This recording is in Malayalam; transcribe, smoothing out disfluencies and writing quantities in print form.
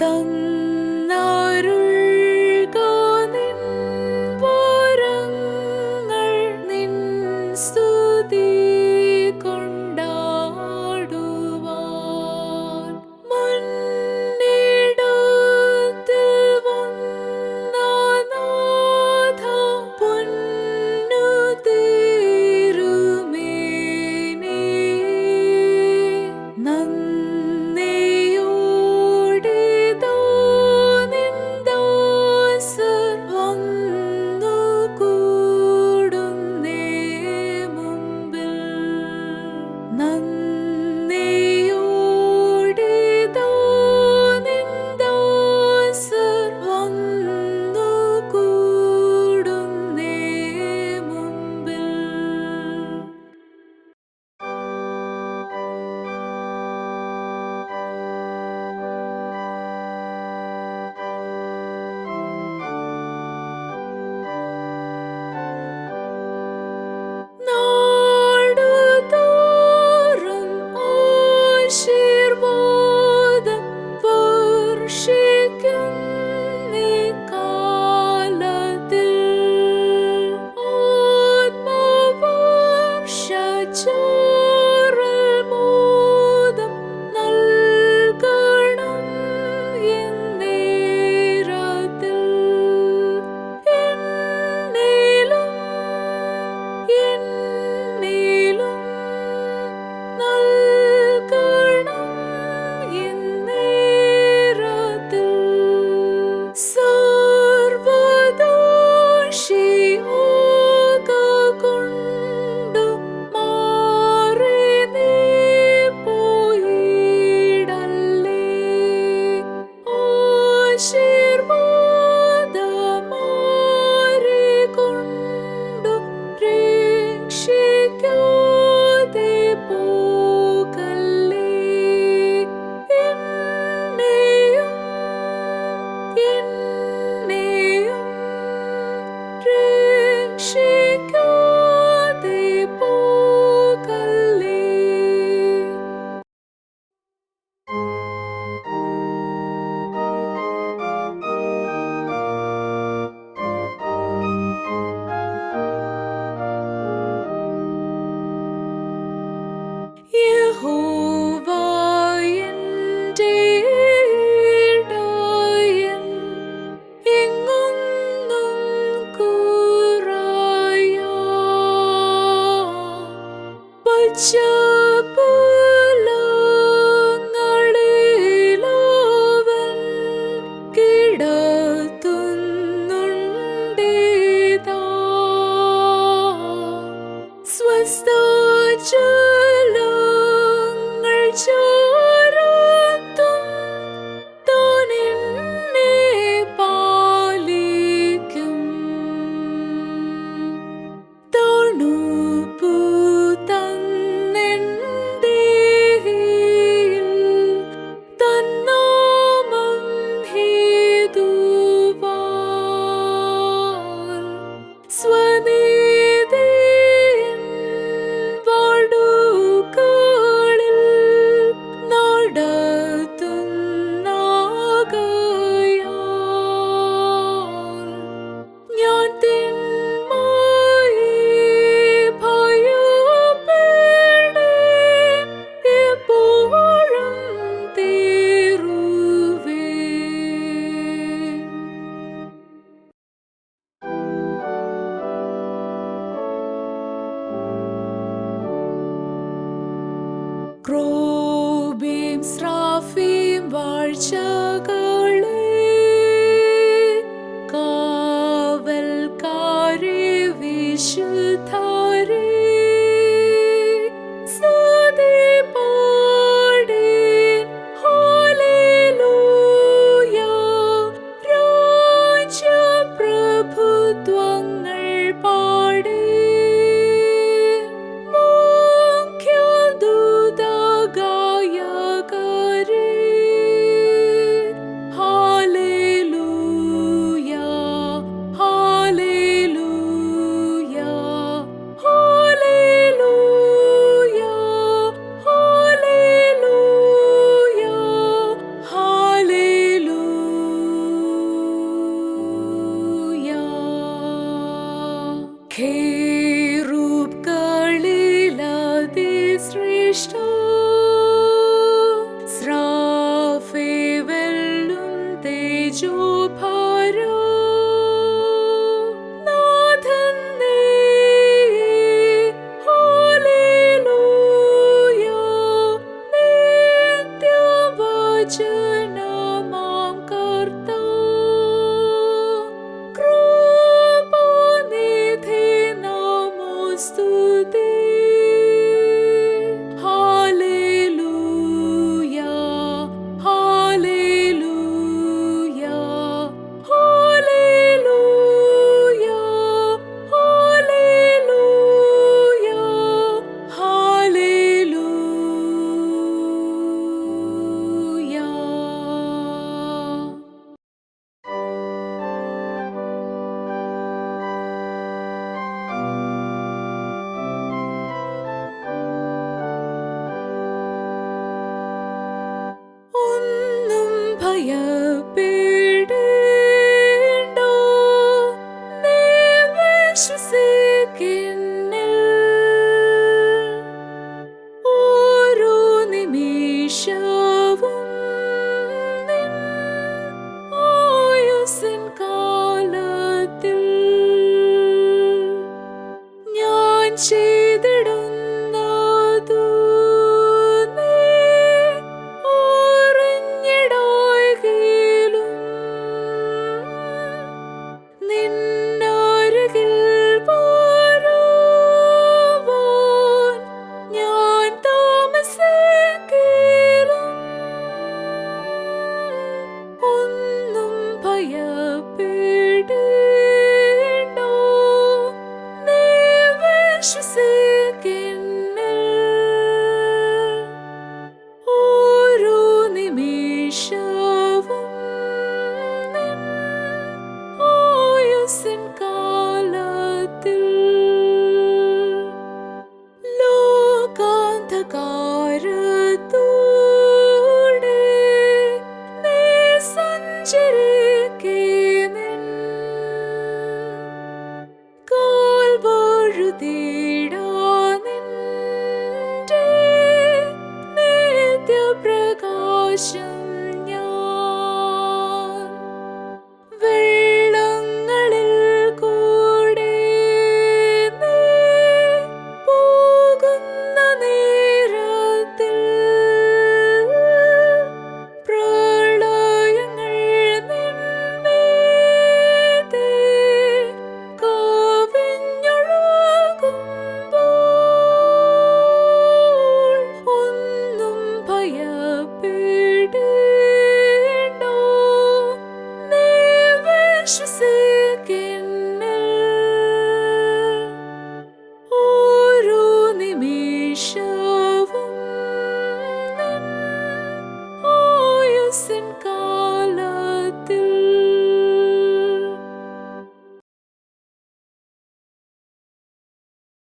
തന്നരുൾക നിൻ വരങ്ങൾ നിൻ സ്തുതി കൊണ്ടാടുവാൻ മണ്ണിടത്തിൽ വന്ന നാഥ പൊന്നു തിരുമേനി നന്ദിയോടിതാ നിൻ ദാസർ വന്നു കൂടുന്നേ മുമ്പിൽ നന്ദിയോടിതാ നിൻ ദാസർ വന്നു കൂടുന്നേ മുമ്പിൽ. നാടുതോറും ആശീർവാദം വർഷിക്കുന്നീ കാലത്തിൽ ആത്മവർഷചാറൽ മോദം നൽകണം എന്നേരത്തിൽ എന്നേലും എന്നേലും നൽകണം എന്നേരത്തിൽ സർവദോഷിയാകൊണ്ടു മാറി നീ പോയിടല്ലേ ആശീർവാദമാരികൊണ്ടു രക്ഷിക്കാതെ പോകല്ലേ എന്നെയും എന്നെയും രക്ഷിക്കാതെ പോകല്ലേ. യഹോവ എൻ്റെ ഇടയൻ, എങ്ങൊന്നും കുറയാ. പച്ചപ്പുല്ലുകളിലവൻ കിടത്തുന്നുണ്ടിതാ. സ്വസ്ഥജലങ്ങൾ ചോരത്തും താൻ എന്നെ പാലിക്കും. തണുപ്പു തന്നെൻ ദേഹിയിൽ തന്നാമം ഹേതുവാൽ സ്വനീതിയിൻ വടുക്കളിൽ നടത്തുന്നാകയാൽ ഞാൻ തിന്മയെ ഭയപ്പെടേൻ, എപ്പോഴും തീരുവേൻ. ക്രോബീം സ്രാഫീം വാഴ്ചകളെ കാവൽക്കാരെ വിശുദ്ധരെ സ്തുതി പാടീൻ. ഹല്ലേലൂയ. രാജപ്രഭുത്വങ്ങൾ പാടീൻ. മുഖ്യദൂതഗായകരെ വചനമാം കർത്താ, കൃപാനിധി നമോസ്തുതേ. Hallelujah, hallelujah, hallelujah, hallelujah, hallelujah. ഒന്നും ഭയപ്പെടേണ്ട, നീ വിശ്വസിക്കുന്നിൽ. ഓരോ നിമിഷവും നിൻ ആയുസ്സിൻ കാലത്തിൽ ഞാൻ ചെയ്തിടുന്നതു നീ അറിഞ്ഞിടായ്കയിലും നിന്നരികിൽ വരുവാൻ ഞാൻ താമസിക്കിലും. ഒന്നും ഭയപ്പെടേണ്ട, നീ വിശ്വസിക്കുന്നിൽ. ഓരോ നിമിഷവും നിൻ ആയുസ്സിൻ കാലത്തിൽ ലോകാന്ധകാരത്തൂടെ നീ സഞ്ചരിക്കുന്നിൻ. കാൽ വഴുതിടാൻ നിന്റെ നിത്യപ്രകാശം ഞാൻ. വെള്ളങ്ങളിൽ കൂടെ നീ പോകുന്ന നേരത്തിൽ പ്രളയങ്ങൾ നിൻമീതെ കവിഞ്ഞൊഴുകുമ്പോൾ ഒന്നും ഭയപ്പെടേണ്ട, നീ വിശ്വസിക്കുന്നിൽ.